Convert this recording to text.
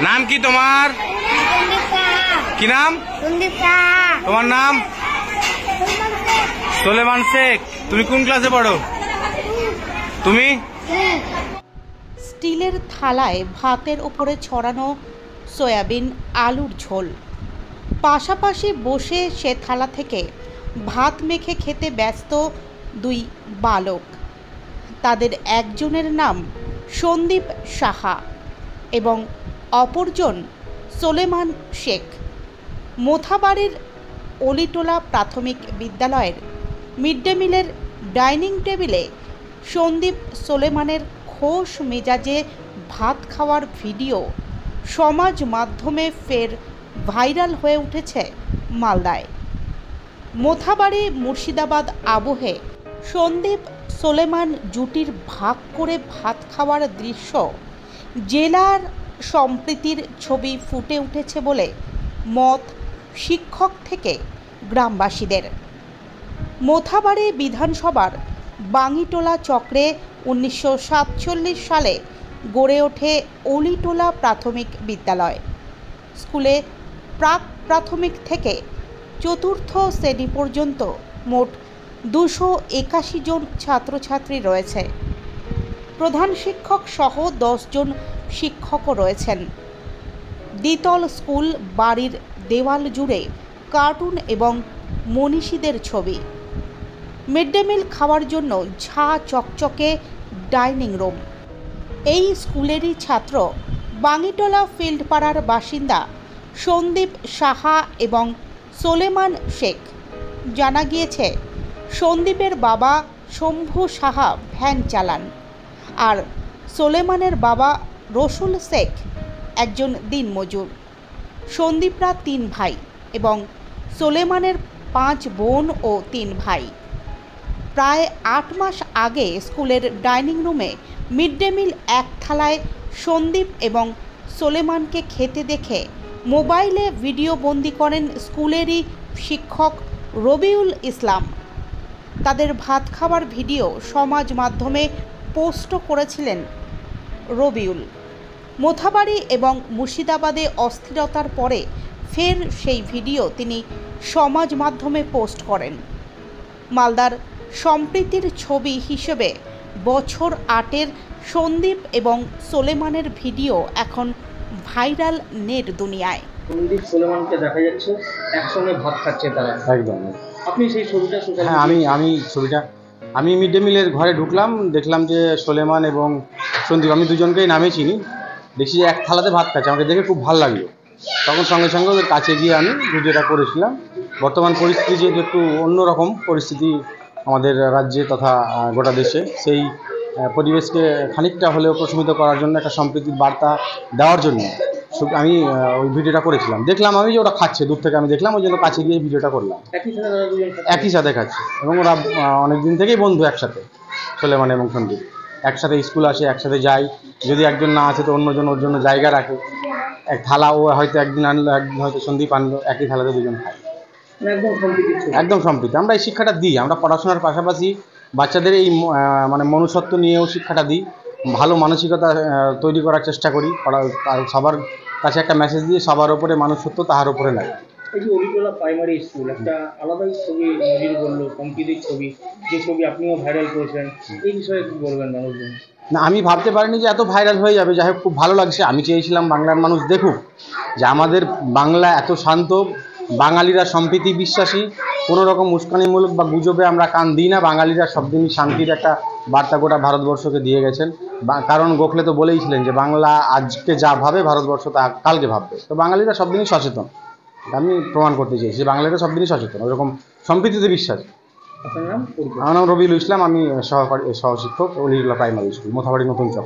नाम की तुम्हार की नाम तुम्हार नाम सुलेमान शेख। তুমি কোন ক্লাসে পড়ো? তুমি স্টিলের থালায় ভাতের উপরে ছড়ানো সয়াবিন আলুর ঝোল, পাশাপাশি বসে সে থালা থেকে ভাত মেখে খেতে ব্যস্ত দুই বালক। তাদের একজনের নাম সন্দীপ সাহা এবং অপরজন সোলেমান শেখ। মোথাবাড়ির অলিটোলা প্রাথমিক বিদ্যালয়ের মিড ডে মিলের ডাইনিং টেবিলে সন্দীপ সোলেমানের খোশ মেজাজে ভাত খাওয়ার ভিডিও সমাজ মাধ্যমে ফের ভাইরাল হয়ে উঠেছে মালদায়। মোথাবাড়ি মুর্শিদাবাদ আবহে সন্দীপ সোলেমান জুটির ভাগ করে ভাত খাওয়ার দৃশ্য জেলার সম্প্রীতির ছবি ফুটে উঠেছে বলে মত শিক্ষক থেকে গ্রামবাসীদের। মোথাবাড়ি বিধানসভার বাঙিটোলা চক্রে 1947 সালে গড়ে ওঠে অলিটোলা প্রাথমিক বিদ্যালয়। স্কুলে প্রাক প্রাথমিক থেকে চতুর্থ শ্রেণী পর্যন্ত মোট 281 জন ছাত্রছাত্রী রয়েছে। প্রধান শিক্ষক সহ 10 জন শিক্ষকও রয়েছেন। দ্বিতল স্কুল বাড়ির দেওয়াল জুড়ে কার্টুন এবং মনীষীদের ছবি। মিড ডে মিল খাওয়ার জন্য ঝা চকচকে ডাইনিং রুম। এই স্কুলেরই ছাত্র বাঙিটোলা ফিল্ড পাড়ার বাসিন্দা সন্দীপ সাহা এবং সোলেমান শেখ। জানা গিয়েছে সন্দীপের বাবা শম্ভু সাহা ভ্যান চালান, আর সোলেমানের বাবা রসুল শেখ একজন দিনমজুর। সন্দীপরা 3 ভাই এবং সোলেমানের 5 বোন ও 3 ভাই। প্রায় 8 মাস আগে স্কুলের ডাইনিং রুমে মিড ডে মিল এক থালায় সন্দীপ এবং সোলেমানকে খেতে দেখে মোবাইলে ভিডিও বন্দি করেন স্কুলেরই শিক্ষক রবিউল ইসলাম। তাদের ভাত খাওয়ার ভিডিও সমাজ মাধ্যমে পোস্ট করেছিলেন রবিউল। মোথাবাড়ি এবং মুর্শিদাবাদে অস্থিরতার পরে ফের সেই ভিডিও তিনি সমাজ মাধ্যমে পোস্ট করেন। মালদার সম্প্রীতির ছবি হিসেবে বছর 8-এর সন্দীপ এবং সোলেমানের ভিডিও এখন ভাইরাল নেট দুনিয়ায়। সন্দীপ সোলেমানকে দেখা যাচ্ছে একসঙ্গে ভাত খাচ্ছে তারা। একদম। আপনি সেই ছবিটা হ্যাঁ, আমি মিড ডে মিলের ঘরে ঢুকলাম, দেখলাম যে সোলেমান এবং সন্দীপ, আমি দুজনকেই নামে চিনি, দেখছি যে এক থালাতে ভাত খাচ্ছে। আমাকে দেখে খুব ভালো লাগলো। তখন সঙ্গে সঙ্গে ওদের কাছে গিয়ে আমি ভিডিওটা করেছিলাম। বর্তমান পরিস্থিতি যেহেতু একটু অন্যরকম পরিস্থিতি আমাদের রাজ্যে তথা গোটা দেশে, সেই পরিবেশকে খানিকটা হলেও প্রশমিত করার জন্য, একটা সম্প্রীতির বার্তা দেওয়ার জন্য আমি ওই ভিডিওটা করেছিলাম। দেখলাম আমি যে ওরা খাচ্ছে, দূর থেকে আমি দেখলাম, ওই জন্য কাছে গিয়ে ভিডিওটা করলাম। একই সাথে খাচ্ছে এবং ওরা অনেক দিন থেকেই বন্ধু একসাথে, সোলেমান এবং সন্দীপ। একসাথে স্কুল আসে, একসাথে যাই। যদি একজন না আছে তো অন্যজন ওর জন্য জায়গা রাখে। এক থালা ও হয়তো একদিন আনলো, একদিন হয়তো সন্দীপ আনলো, একই থালাতে দুজন খায়। একদম সম্প্রীতি। আমরা এই শিক্ষাটা দিই। আমরা পড়াশোনার পাশাপাশি বাচ্চাদের এই মনুষ্যত্ব নিয়েও শিক্ষাটা দিই। ভালো মানসিকতা তৈরি করার চেষ্টা করি। সবার কাছে একটা মেসেজ দিয়ে, সবার ওপরে মানুষত্ব, তাহার উপরে নাই। এই যে অলিটোলা প্রাইমারি স্কুল একটা আলাদাই ছবি নজির করলো, সম্প্রীতির ছবি, যে ছবি আপনিও ভাইরাল করেছেন, এই বিষয়ে কি বলবেন মানুষজন? না, আমি ভাবতে পারিনি যে এত ভাইরাল হয়ে যাবে। যাই হোক, খুব ভালো লাগছে। আমি চেয়েছিলাম বাংলার মানুষ দেখুক যে আমাদের বাংলা এত শান্ত, বাঙালিরা সম্প্রীতি বিশ্বাসী, কোনো রকম উস্কানিমূলক বা গুজবে আমরা কান দিই না। বাঙালিরা সবদিনই শান্তির একটা বার্তা গোটা ভারতবর্ষকে দিয়ে গেছেন। কারণ গোখলে তো বলেইছিলেন যে বাংলা আজকে যা ভাবে ভারতবর্ষ তা কালকে ভাববে। তো বাঙালিরা সবদিনই সচেতন। আমি প্রমাণ করতে চেয়েছি বাঙালিরা সবদিনই সচেতন, ওরকম সম্প্রীতিতে বিশ্বাস। আপনার নাম? আমার নাম রবিউল ইসলাম। আমি সহশিক্ষক অলিটোলা প্রাইমারি স্কুল, মোথাবাড়ি নতুন চক।